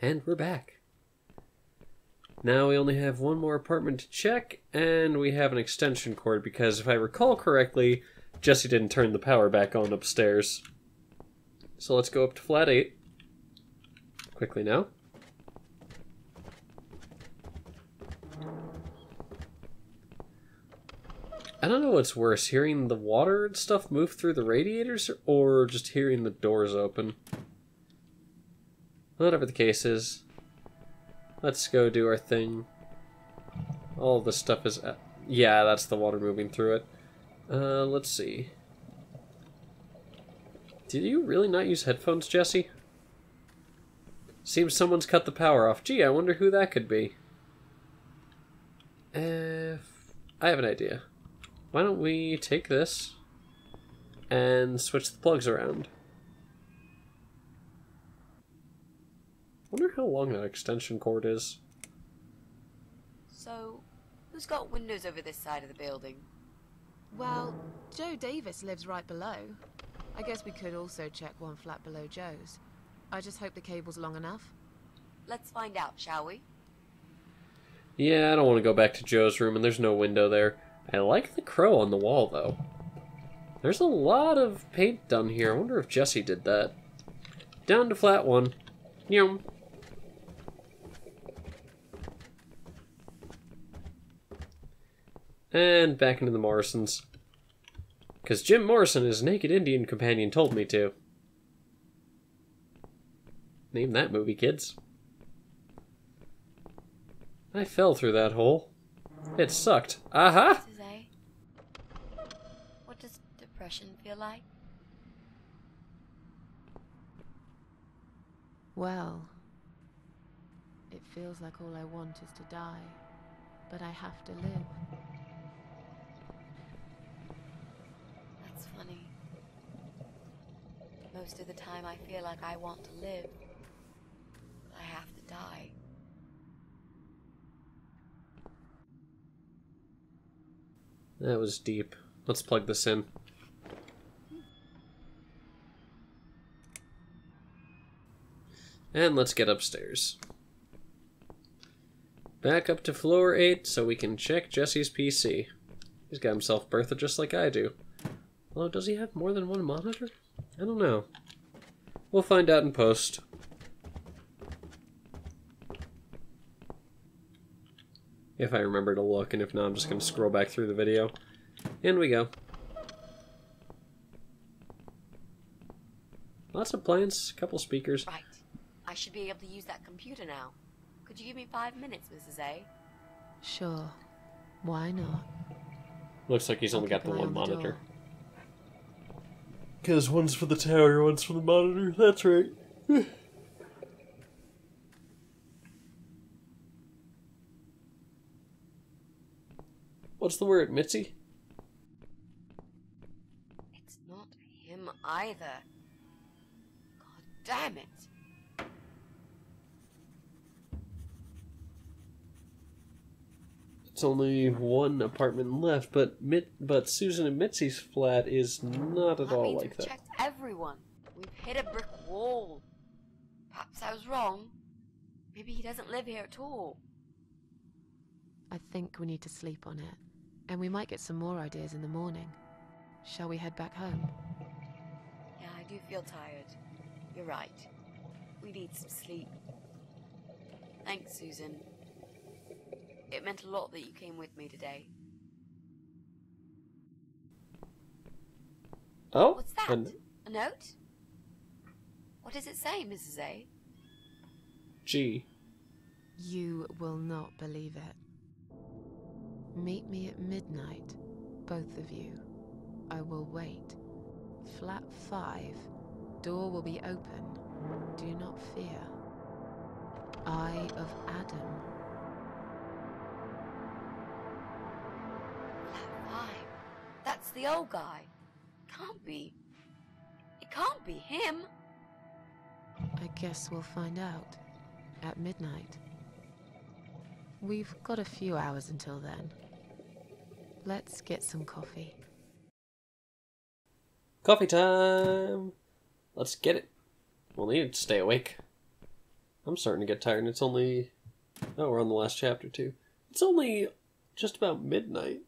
And we're back. Now we only have one more apartment to check, and we have an extension cord because if I recall correctly, Jesse didn't turn the power back on upstairs. So let's go up to flat 8. Quickly now. I don't know what's worse, hearing the water and stuff move through the radiators or just hearing the doors open. Whatever the case is, let's go do our thing. All this stuff is... yeah, that's the water moving through it. Let's see. Did you really not use headphones, Jesse? Seems someone's cut the power off. Gee, I wonder who that could be. I have an idea. Why don't we take this and switch the plugs around? Wonder how long that extension cord is. So, who's got windows over this side of the building? Well, Joe Davis lives right below. I guess we could also check one flat below Joe's. I just hope the cable's long enough. Let's find out, shall we? Yeah, I don't want to go back to Joe's room, and there's no window there. I like the crow on the wall, though. There's a lot of paint done here. I wonder if Jesse did that. Down to flat 1. Yum. And back into the Morrisons. Because Jim Morrison, his naked Indian companion, told me to. Name that movie, kids. I fell through that hole. It sucked. Aha! What does depression feel like? Well, it feels like all I want is to die, but I have to live. That's funny. Most of the time I feel like I want to live, but I have to die. That was deep. Let's plug this in. And let's get upstairs. Back up to floor 8 so we can check Jesse's PC. He's got himself Bertha just like I do. Although, does he have more than one monitor? I don't know. We'll find out in post. If I remember to look, and if not, I'm just going to scroll back through the video. In we go. Lots of plants, a couple speakers. Right. I should be able to use that computer now. Could you give me 5 minutes, Mrs. A? Sure. Why not? Looks like he's only got the Keep an eye one on the monitor. door. Because one's for the tower, one's for the monitor. That's right. What's the word, Mitzi? It's not him either. God damn it. It's only one apartment left, but Susan and Mitzi's flat is not at all like we've that. checked everyone. We've hit a brick wall. Perhaps I was wrong. Maybe he doesn't live here at all. I think we need to sleep on it. And we might get some more ideas in the morning. Shall we head back home? Yeah, I do feel tired. You're right. We need some sleep. Thanks, Susan. It meant a lot that you came with me today. Oh? What's that? A note? What does it say, Mrs. A? G. You will not believe it. Meet me at midnight, both of you. I will wait. Flat 5. Door will be open. Do not fear. Eye of Adam. Flat 5. That's the old guy. Can't be. It can't be him. I guess we'll find out. At midnight. We've got a few hours until then. Let's get some coffee. Coffee time! Let's get it. We'll need to stay awake. I'm starting to get tired, and it's only... Oh, we're on the last chapter, too. It's only just about midnight.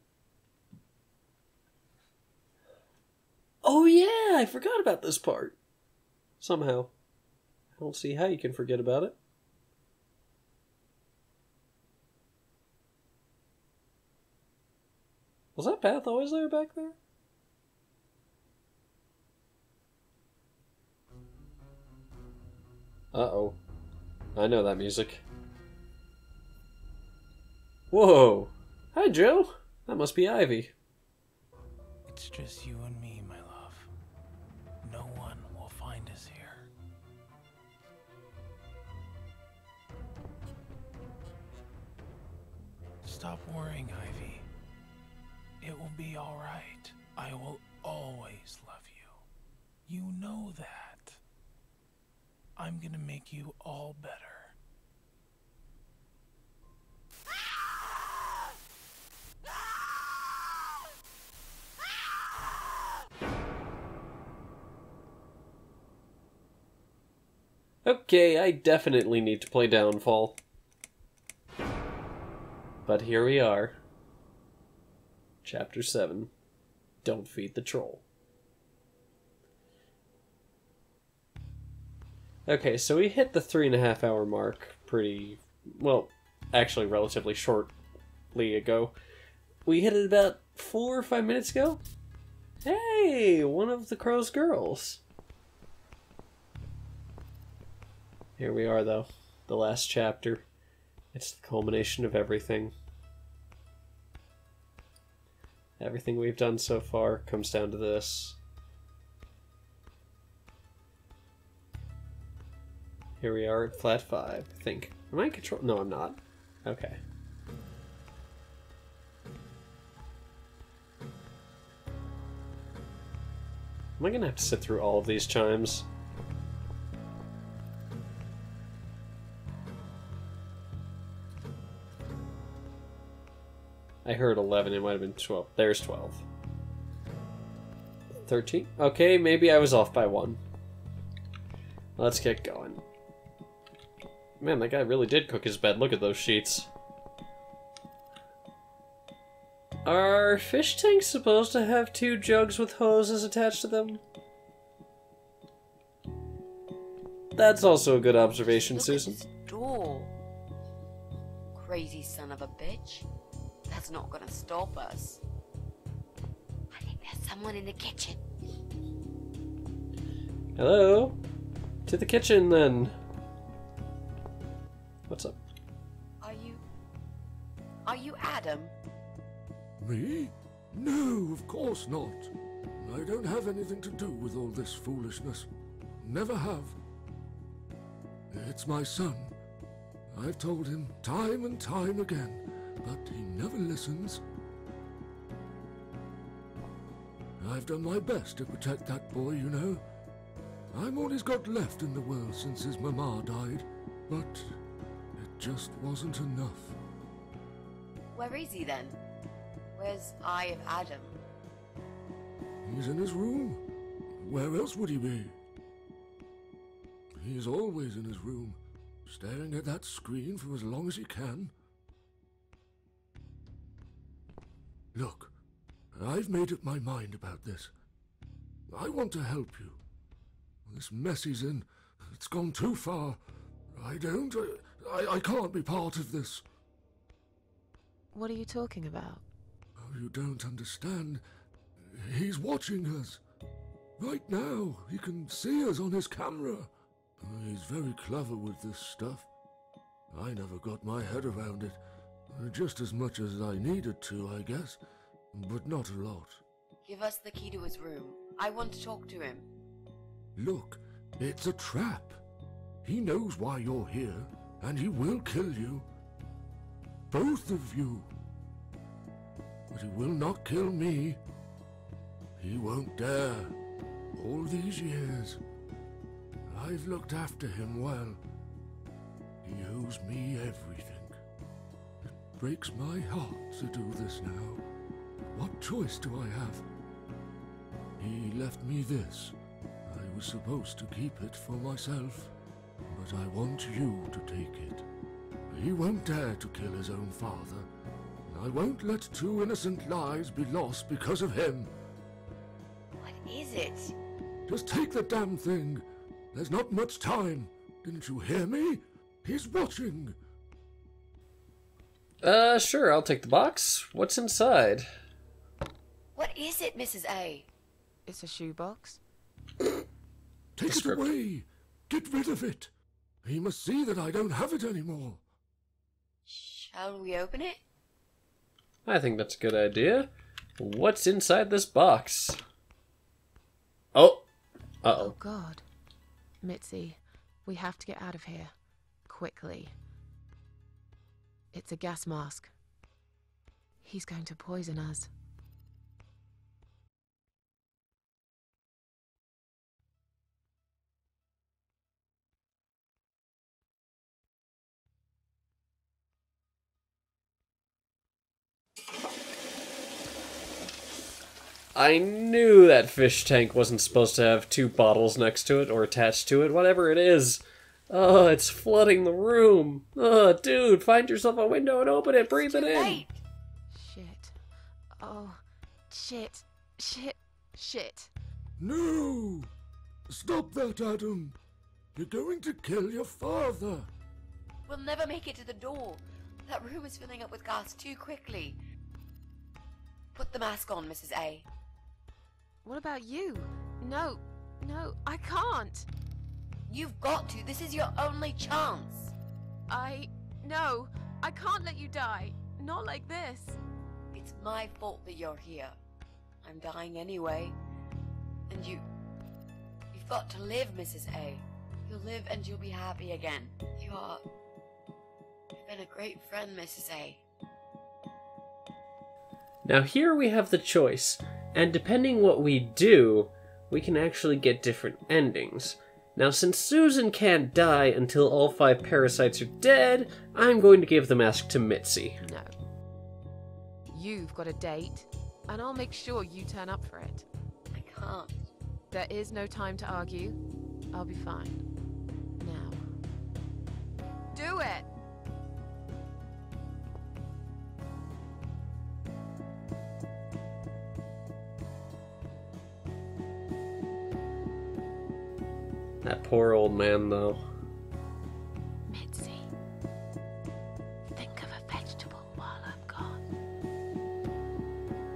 Oh, yeah! I forgot about this part. Somehow. I don't see how you can forget about it. Was that path always there back there? Uh-oh. I know that music. Whoa! Hi, Joe! That must be Ivy. It's just you and me, my love. No one will find us here. Stop worrying, Ivy. It will be all right. I will always love you. You know that. I'm gonna make you all better. Okay, I definitely need to play Downfall. But here we are. Chapter 7. Don't feed the troll. Okay, so we hit the 3.5 hour mark pretty... well, actually relatively shortly ago. We hit it about 4 or 5 minutes ago. Hey, one of the Crow's girls. Here we are, though. The last chapter. It's the culmination of everything. Everything we've done so far comes down to this. Here we are at flat 5, I think. Am I in control? No, I'm not. Okay. Am I gonna have to sit through all of these chimes? I heard 11, it might have been 12. There's 12. 13? Okay, maybe I was off by 1. Let's get going. Man, that guy really did cook his bed. Look at those sheets. Are fish tanks supposed to have 2 jugs with hoses attached to them? That's also a good observation, Susan. Look at this door. Crazy son of a bitch. That's not gonna stop us. I think there's someone in the kitchen. Hello? To the kitchen, then. What's up? Are you Adam? Me? No, of course not. I don't have anything to do with all this foolishness. Never have. It's my son. I've told him time and time again, but he never listens. I've done my best to protect that boy, you know. I'm all he's got left in the world since his mama died, but it just wasn't enough. Where is he then? Where's Eye of Adam? He's in his room. Where else would he be? He's always in his room, staring at that screen for as long as he can. Look, I've made up my mind about this. I want to help you. This mess he's in, it's gone too far. I can't be part of this. What are you talking about? Oh, you don't understand. He's watching us. Right now, he can see us on his camera. He's very clever with this stuff. I never got my head around it. Just as much as I needed to, I guess. But not a lot. Give us the key to his room. I want to talk to him. Look, it's a trap. He knows why you're here, and he will kill you. Both of you. But he will not kill me. He won't dare. All these years, I've looked after him well. He owes me everything. It breaks my heart to do this now. What choice do I have? He left me this. I was supposed to keep it for myself, but I want you to take it. He won't dare to kill his own father, and I won't let 2 innocent lives be lost because of him. What is it? Just take the damn thing. There's not much time. Didn't you hear me? He's watching. Sure, I'll take the box. What's inside? What is it, Mrs. A? It's a shoebox. Take it away. Get rid of it. He must see that I don't have it anymore. Shall we open it? I think that's a good idea. What's inside this box? Oh! Uh-oh. Oh, God. Mitzi, we have to get out of here. Quickly. It's a gas mask. He's going to poison us. I knew that fish tank wasn't supposed to have 2 bottles next to it or attached to it, whatever it is. Oh, it's flooding the room. Oh, dude, find yourself a window and open it. Breathe it in. Wait! Shit. Oh, shit. Shit. Shit. No! Stop that, Adam. You're going to kill your father. We'll never make it to the door. That room is filling up with gas too quickly. Put the mask on, Mrs. A. What about you? No, I can't. You've got to. This is your only chance. No, I can't let you die. Not like this. It's my fault that you're here. I'm dying anyway. And you've got to live, Mrs. A. You'll live and you'll be happy again. You've been a great friend, Mrs. A. Now here we have the choice, and depending what we do, we can actually get different endings. Now since Susan can't die until all 5 parasites are dead, I'm going to give the mask to Mitzi. No. You've got a date, and I'll make sure you turn up for it. I can't. There is no time to argue. I'll be fine. Now. Do it! That poor old man, though. Mitzi, think of a vegetable while I'm gone.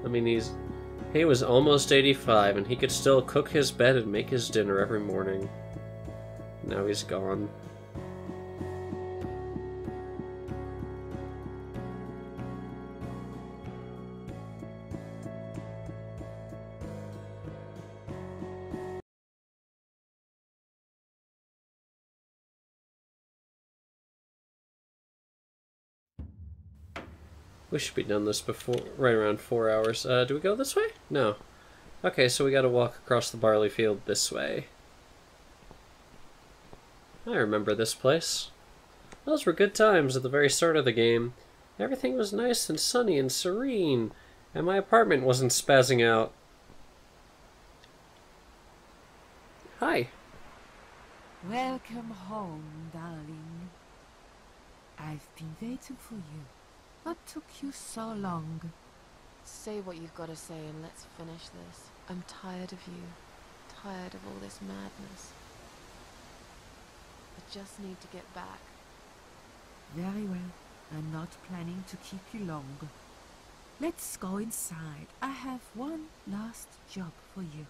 I mean, he was almost 85, and he could still cook his bed and make his dinner every morning. Now he's gone. We should be done this before, right around 4 hours. Do we go this way? No. Okay, so we gotta walk across the barley field this way. I remember this place. Those were good times at the very start of the game. Everything was nice and sunny and serene, and my apartment wasn't spazzing out. Hi. Welcome home, darling. I've been waiting for you. What took you so long? Say what you've got to say and let's finish this. I'm tired of you. Tired of all this madness. I just need to get back. Very well. I'm not planning to keep you long. Let's go inside. I have one last job for you.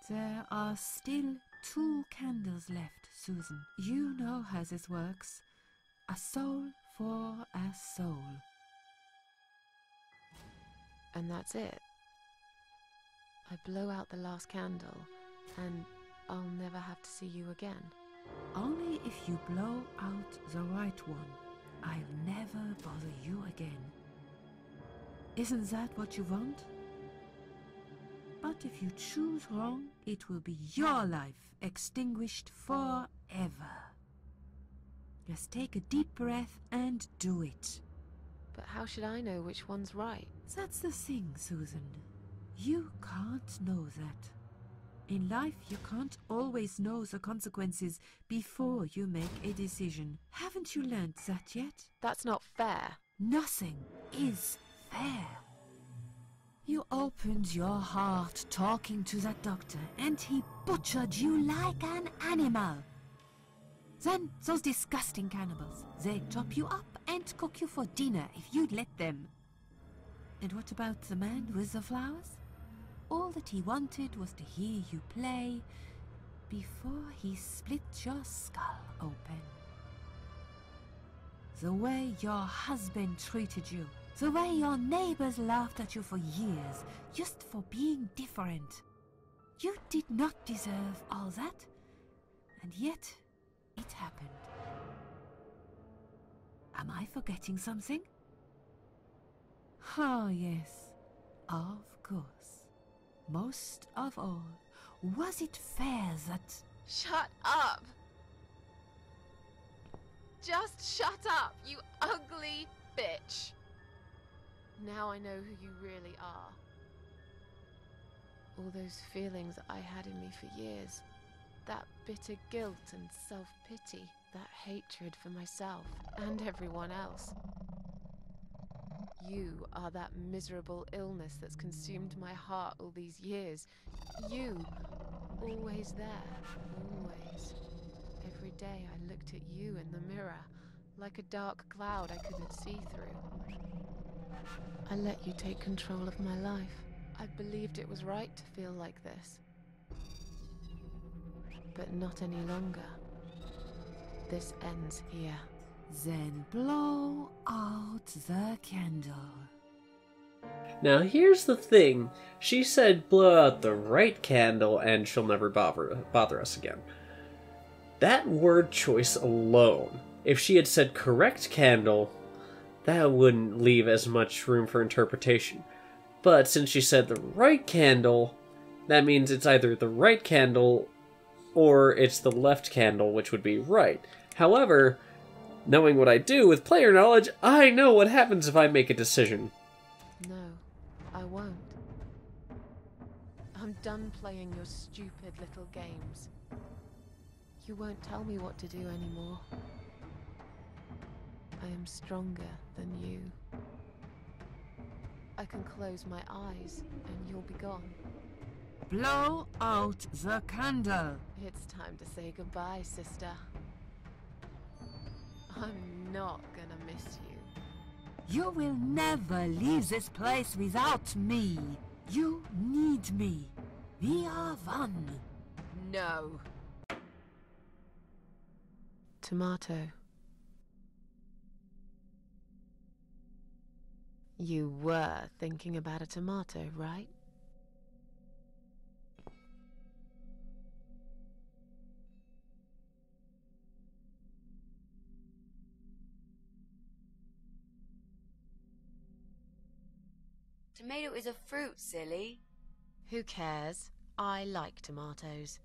There are still 2 candles left, Susan. You know how this works. A soul for a soul. And that's it. I blow out the last candle, and I'll never have to see you again. Only if you blow out the right one. I'll never bother you again. Isn't that what you want? But if you choose wrong, it will be your life extinguished forever. Just take a deep breath and do it. But how should I know which one's right? That's the thing, Susan. You can't know that. In life, you can't always know the consequences before you make a decision. Haven't you learned that yet? That's not fair. Nothing is fair. You opened your heart talking to that doctor, and he butchered you like an animal. Then those disgusting cannibals, they chop you up and cook you for dinner if you'd let them. And what about the man with the flowers? All that he wanted was to hear you play before he split your skull open. The way your husband treated you, the way your neighbors laughed at you for years, just for being different. You did not deserve all that, and yet it happened. Am I forgetting something? Oh, yes, of course. Most of all, was it fair that... Shut up! Just shut up, you ugly bitch! Now I know who you really are. All those feelings I had in me for years. That bitter guilt and self-pity. That hatred for myself and everyone else. You are that miserable illness that's consumed my heart all these years. You, always there, always. Every day I looked at you in the mirror, like a dark cloud I couldn't see through. I let you take control of my life. I believed it was right to feel like this. But not any longer. This ends here. Then blow out the candle. Now here's the thing. She said blow out the right candle and she'll never bother us again. That word choice alone, if she had said correct candle, that wouldn't leave as much room for interpretation. But since she said the right candle, that means it's either the right candle or it's the left candle, which would be right. However, knowing what I do with player knowledge, I know what happens if I make a decision. No, I won't. I'm done playing your stupid little games. You won't tell me what to do anymore. I am stronger than you. I can close my eyes and you'll be gone. Blow out the candle. It's time to say goodbye, sister. I'm not gonna miss you. You will never leave this place without me. You need me. We are one. No. Tomato. You were thinking about a tomato, right? Tomato is a fruit, silly. Who cares? I like tomatoes.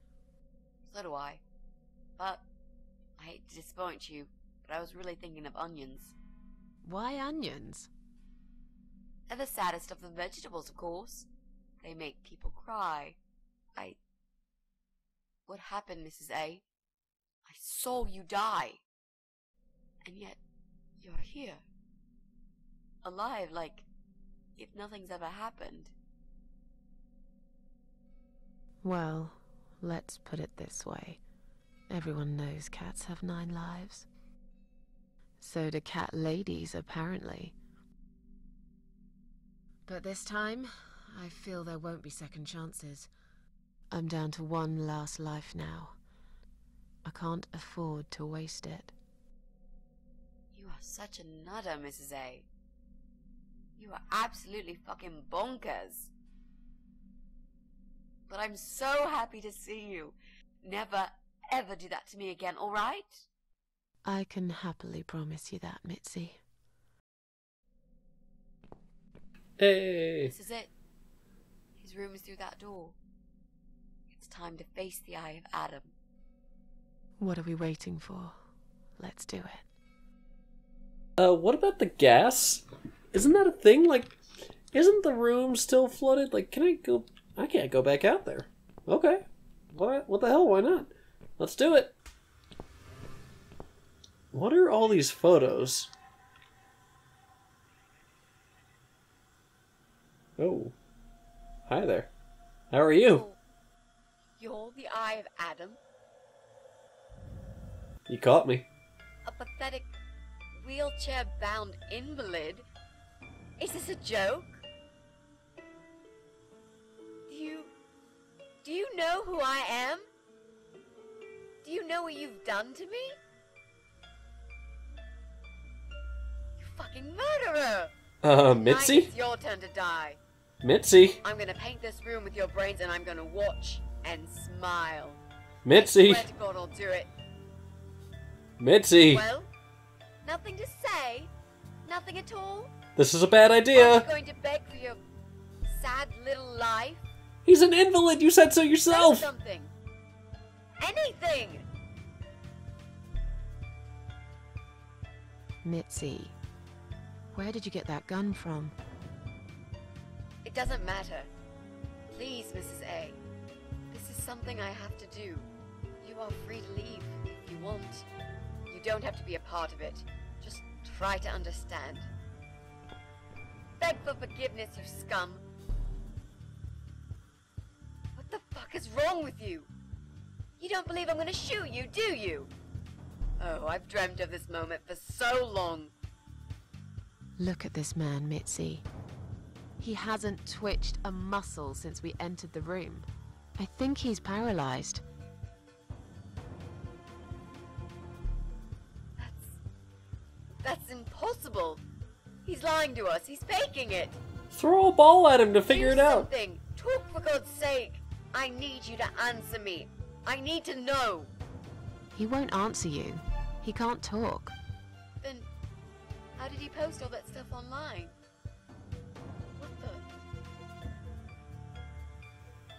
So do I. But I hate to disappoint you, but I was really thinking of onions. Why onions? They're the saddest of the vegetables, of course. They make people cry. What happened, Mrs. A? I saw you die. And yet, you're here. Alive, like if nothing's ever happened. Well, let's put it this way. Everyone knows cats have 9 lives. So do cat ladies, apparently. But this time, I feel there won't be second chances. I'm down to one last life now. I can't afford to waste it. You are such a nutter, Mrs. A. You are absolutely fucking bonkers. But I'm so happy to see you. Never, ever do that to me again, all right? I can happily promise you that, Mitzi. Hey! This is it. His room is through that door. It's time to face the eye of Adam. What are we waiting for? Let's do it. What about the gas? Isn't that a thing? Like, isn't the room still flooded? Like, can I go... I can't go back out there. Okay. What? What the hell? Why not? Let's do it. What are all these photos? Oh. Hi there. How are you? Oh, you're the Eye of Adam? You caught me. A pathetic, wheelchair-bound invalid? Is this a joke? Do you know who I am? Do you know what you've done to me? You fucking murderer! Mitzi? Tonight it's your turn to die. Mitzi? I'm gonna paint this room with your brains and I'm gonna watch and smile. Mitzi? I swear to God I'll do it. Mitzi? Well, nothing to say? Nothing at all? This is a bad Aren't idea. you going to beg for your sad little life? He's an invalid. You said so Say yourself. something. Anything. Mitzi, where did you get that gun from? It doesn't matter. Please, Mrs. A. This is something I have to do. You are free to leave if you want. You don't have to be a part of it. Just try to understand. Beg for forgiveness, you scum. What the fuck is wrong with you? You don't believe I'm gonna shoot you, do you? Oh, I've dreamt of this moment for so long. Look at this man, Mitzi. He hasn't twitched a muscle since we entered the room. I think he's paralyzed. That's impossible. He's lying to us. He's faking it. Throw a ball at him to figure Do it out. something. Talk for God's sake. I need you to answer me. I need to know. He won't answer you. He can't talk. Then, how did he post all that stuff online? What the?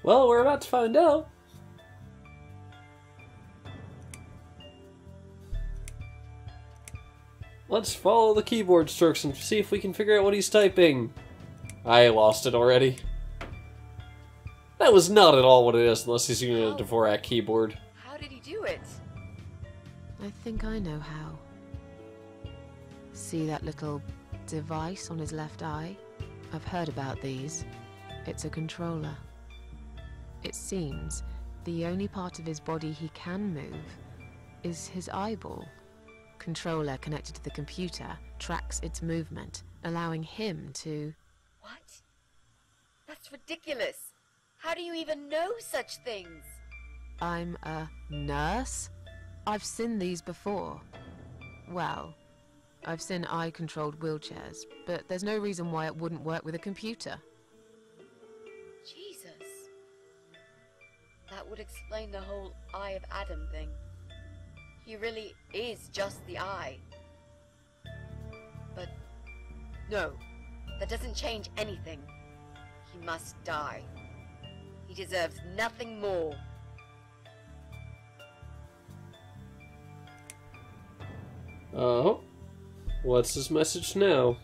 Well, we're about to find out. Let's follow the keyboard strokes and see if we can figure out what he's typing. I lost it already. That was not at all what it is, unless he's using a Dvorak keyboard. How did he do it? I think I know how. See that little device on his left eye? I've heard about these. It's a controller. It seems the only part of his body he can move is his eyeball. Controller connected to the computer tracks its movement, allowing him to... What? That's ridiculous. How do you even know such things? I'm a nurse? I've seen these before. Well, I've seen eye-controlled wheelchairs, but there's no reason why it wouldn't work with a computer. Jesus. That would explain the whole Eye of Adam thing. He really is just the eye. But no, that doesn't change anything. He must die. He deserves nothing more. Oh, what's his message now?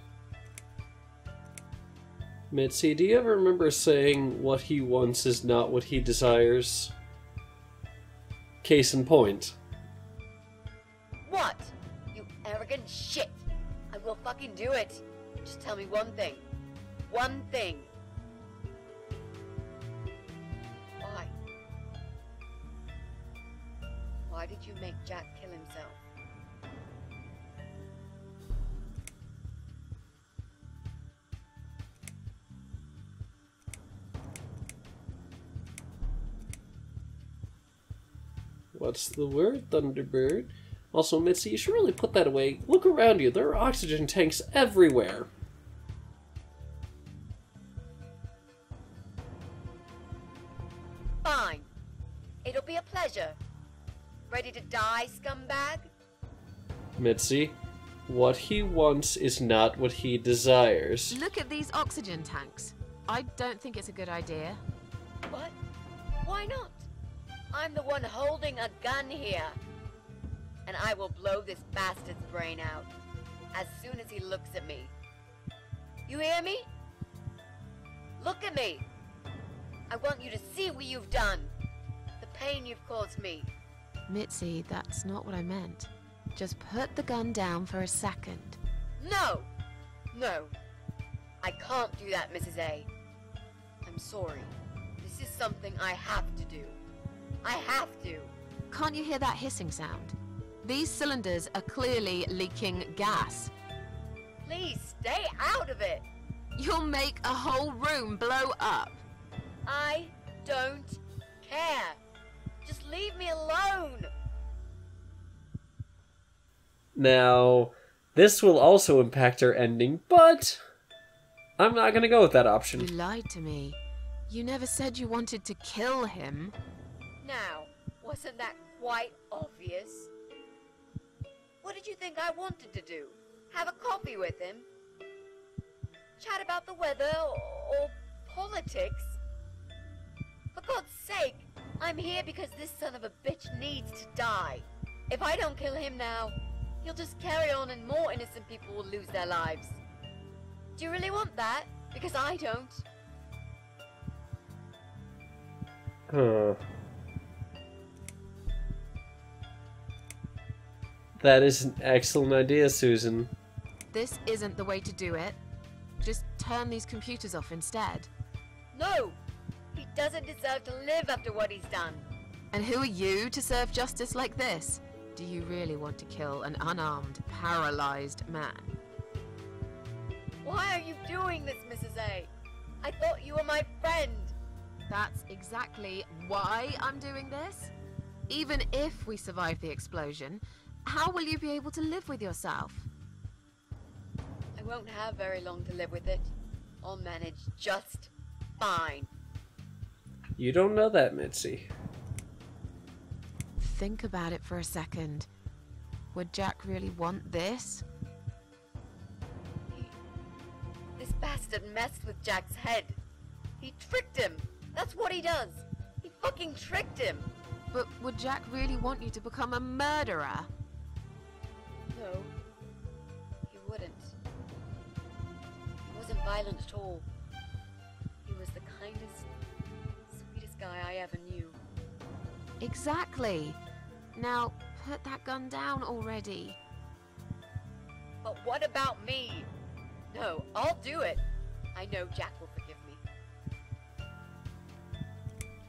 Mitzi, do you ever remember saying what he wants is not what he desires? Case in point. What? You arrogant shit. I will fucking do it. Just tell me one thing. One thing. Why? Why did you make Jack kill himself? What's the word, Thunderbird? Also, Mitzi, you should really put that away. Look around you. There are oxygen tanks everywhere. Fine. It'll be a pleasure. Ready to die, scumbag? Mitzi, what he wants is not what he desires. Look at these oxygen tanks. I don't think it's a good idea. What? Why not? I'm the one holding a gun here. And I will blow this bastard's brain out as soon as he looks at me. You hear me? Look at me. I want you to see what you've done. The pain you've caused me. Mitzi, that's not what I meant. Just put the gun down for a second. No! No. I can't do that, Mrs. A. I'm sorry. This is something I have to do. I have to. Can't you hear that hissing sound? These cylinders are clearly leaking gas. Please stay out of it. You'll make a whole room blow up. I don't care. Just leave me alone. Now, this will also impact our ending, but I'm not going to go with that You option. lied to me. You never said you wanted to kill him. Now, wasn't that quite obvious? What did you think I wanted to do? Have a coffee with him? Chat about the weather or politics? For God's sake, I'm here because this son of a bitch needs to die. If I don't kill him now, he'll just carry on and more innocent people will lose their lives. Do you really want that? Because I don't. Huh. That is an excellent idea, Susan. This isn't the way to do it. Just turn these computers off instead. No! He doesn't deserve to live after what he's done. And who are you to serve justice like this? Do you really want to kill an unarmed, paralyzed man? Why are you doing this, Mrs. A? I thought you were my friend. That's exactly why I'm doing this. Even if we survive the explosion, how will you be able to live with yourself? I won't have very long to live with it. I'll manage just fine. You don't know that, Mitzi. Think about it for a second. Would Jack really want this? This bastard messed with Jack's head. He tricked him. That's what he does. He fucking tricked him. But would Jack really want you to become a murderer? No, he wouldn't. He wasn't violent at all. He was the kindest, sweetest guy I ever knew. Exactly. Now, put that gun down already. But what about me? No, I'll do it. I know Jack will forgive me.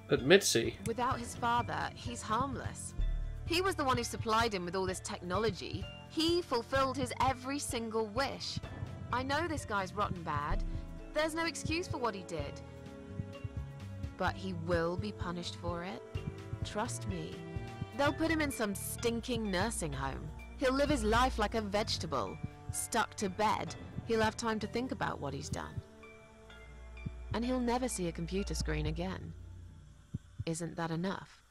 But Mitzi, Without his father, he's harmless. He was the one who supplied him with all this technology. He fulfilled his every single wish. I know this guy's rotten bad. There's no excuse for what he did. But he will be punished for it. Trust me. They'll put him in some stinking nursing home. He'll live his life like a vegetable. Stuck to bed, he'll have time to think about what he's done. And he'll never see a computer screen again. Isn't that enough?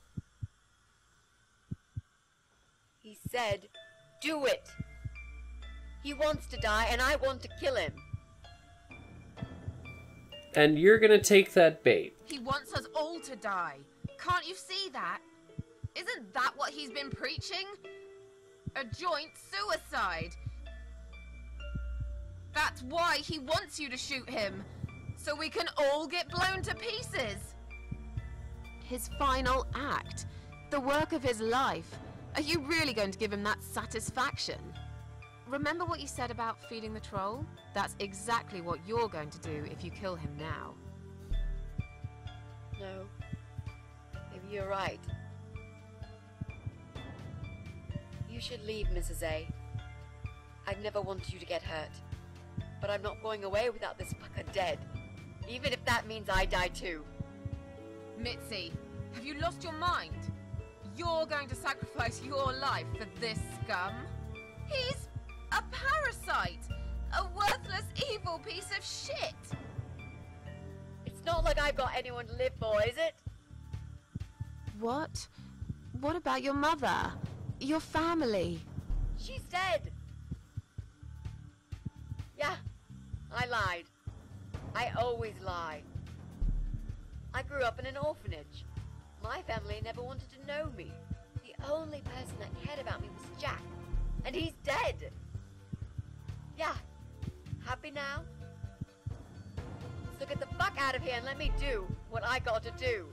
He said, do it. He wants to die and I want to kill him. and you're gonna take that bait. He wants us all to die. Can't you see that? Isn't that what he's been preaching? A joint suicide. That's why he wants you to shoot him. So we can all get blown to pieces. His final act. The work of his life. Are you really going to give him that satisfaction? Remember what you said about feeding the troll? That's exactly what you're going to do if you kill him now. No. Maybe you're right. You should leave, Mrs. A. I'd never wanted you to get hurt. But I'm not going away without this fucker dead. Even if that means I die too. Mitzi, have you lost your mind? You're going to sacrifice your life for this scum? He's a parasite! A worthless, evil piece of shit! It's not like I've got anyone to live for, is it? What? What about your mother? Your family? She's dead. Yeah, I lied. I always lie. I grew up in an orphanage. My family never wanted to know me. The only person that cared about me was Jack. And he's dead. Yeah, happy now? So get the fuck out of here and let me do what I got to do.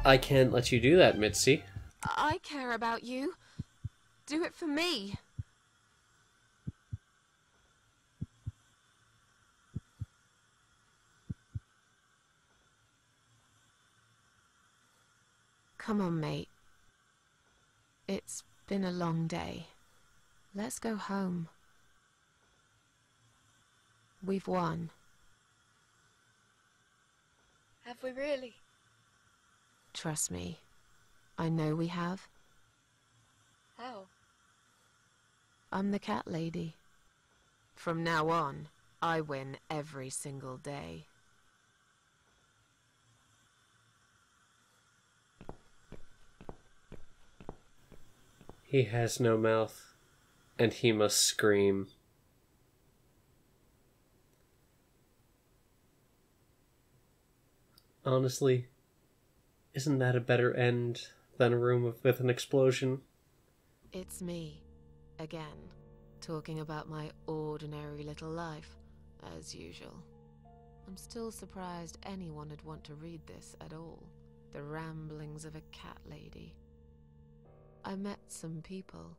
I can't let you do that, Mitzi. I care about you. Do it for me. Come on, mate. It's been a long day. Let's go home. We've won. Have we really? Trust me. I know we have. How? I'm the cat lady. From now on, I win every single day. He has no mouth, and he must scream. Honestly, isn't that a better end than a room with an explosion? It's me, again, talking about my ordinary little life, as usual. I'm still surprised anyone would want to read this at all. The ramblings of a cat lady. I met some people.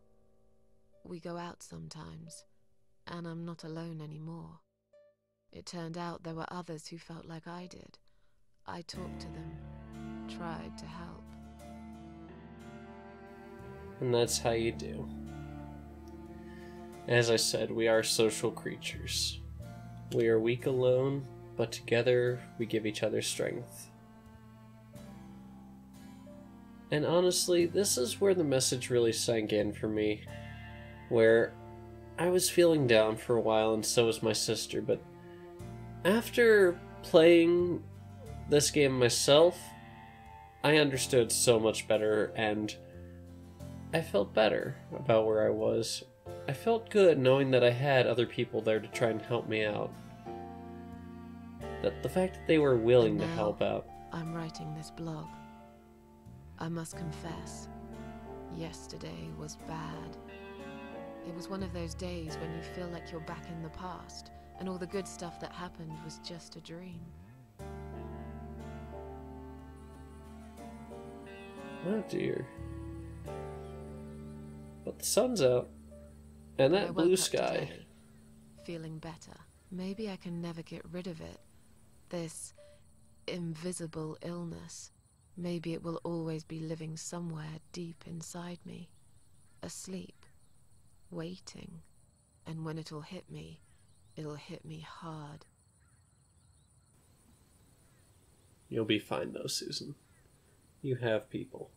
We go out sometimes, and I'm not alone anymore. It turned out there were others who felt like I did. I talked to them, tried to help. And that's how you do. As I said, we are social creatures. We are weak alone, but together we give each other strength. And honestly, this is where the message really sank in for me. Where I was feeling down for a while, and so was my sister, but after playing this game myself, I understood so much better, and I felt better about where I was. I felt good knowing that I had other people there to try and help me out. That the fact that they were willing to help out. I'm writing this blog. I must confess, yesterday was bad. It was one of those days when you feel like you're back in the past, and all the good stuff that happened was just a dream. Oh dear. But the sun's out. And that blue sky. Today, feeling better. Maybe I can never get rid of it. This invisible illness. Maybe it will always be living somewhere deep inside me. Asleep. Waiting. And when it'll hit me hard. You'll be fine though, Susan. You have people.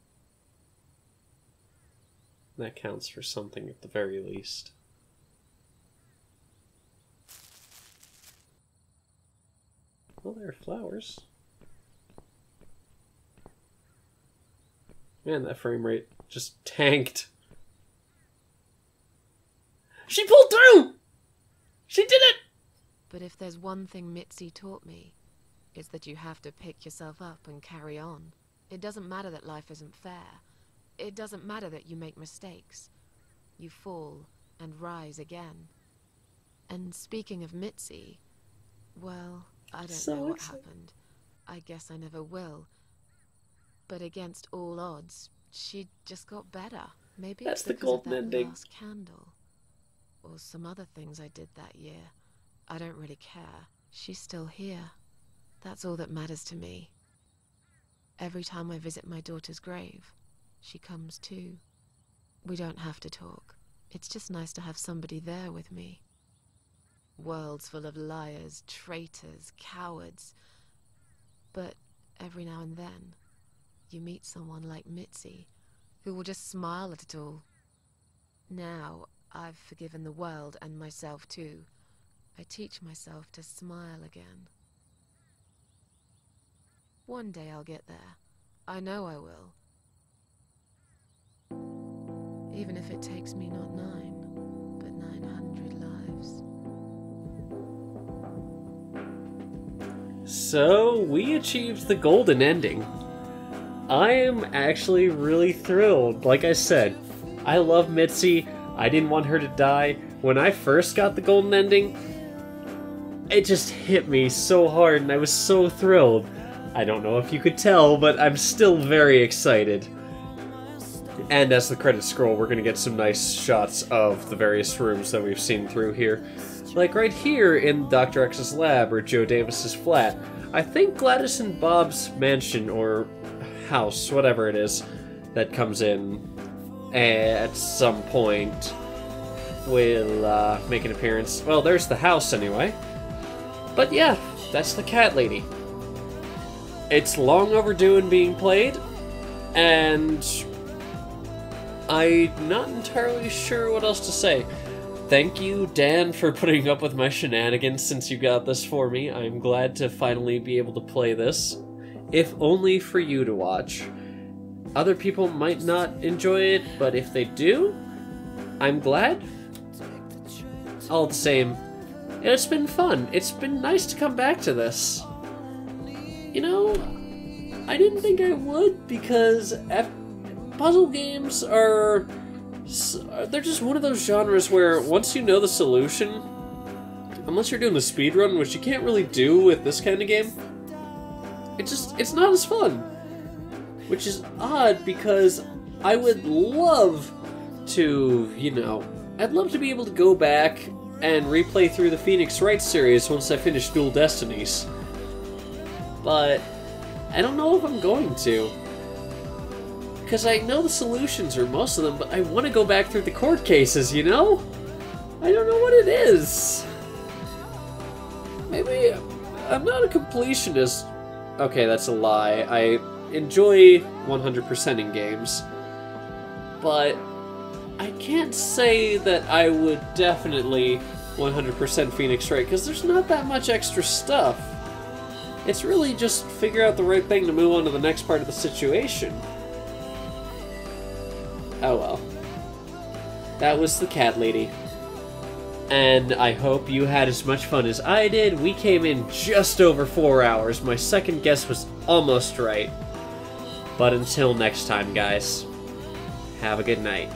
That counts for something at the very least. Well, there are flowers. Man, that frame rate just tanked. She pulled through! She did it! But if there's one thing Mitzi taught me, it's that you have to pick yourself up and carry on. It doesn't matter that life isn't fair. It doesn't matter that you make mistakes. You fall and rise again. And speaking of Mitzi, well, I don't know what happened. I guess I never will. But against all odds, she just got better. Maybe That's it's the because golden of that ending. last candle. Or some other things I did that year. I don't really care. She's still here. That's all that matters to me. Every time I visit my daughter's grave, she comes too. We don't have to talk. It's just nice to have somebody there with me. Worlds full of liars, traitors, cowards. But every now and then, you meet someone like Mitzi, who will just smile at it all. Now, I've forgiven the world and myself too. I teach myself to smile again. One day I'll get there. I know I will. Even if it takes me not 9, but 900 lives. So, we achieved the golden ending. I am actually really thrilled. Like I said, I love Mitzi. I didn't want her to die. When I first got the golden ending, it just hit me so hard and I was so thrilled. I don't know if you could tell, but I'm still very excited. And as the credits scroll, we're going to get some nice shots of the various rooms that we've seen through here. Like right here in Dr. X's lab, or Joe Davis's flat. I think Gladys and Bob's mansion, or house, whatever it is, that comes in at some point will make an appearance. Well, there's the house anyway. But yeah, that's the cat lady. It's long overdue in being played, and I'm not entirely sure what else to say. Thank you, Dan, for putting up with my shenanigans since you got this for me. I'm glad to finally be able to play this, if only for you to watch. Other people might not enjoy it, but if they do, I'm glad. All the same, it's been fun. It's been nice to come back to this. You know, I didn't think I would, because puzzle games are... they're just one of those genres where once you know the solution, unless you're doing the speedrun, which you can't really do with this kind of game, it's not as fun. Which is odd, because I would love to, you know, I'd love to be able to go back and replay through the Phoenix Wright series once I finish Dual Destinies. But I don't know if I'm going to. Because I know the solutions are most of them, but I want to go back through the court cases, you know? I don't know what it is. Maybe I'm not a completionist. Okay, that's a lie. I enjoy 100%ing games. But I can't say that I would definitely 100% Phoenix Wright, because there's not that much extra stuff. It's really just figure out the right thing to move on to the next part of the situation. Oh well. That was the cat lady. And I hope you had as much fun as I did. We came in just over 4 hours. My second guess was almost right. But until next time, guys, have a good night.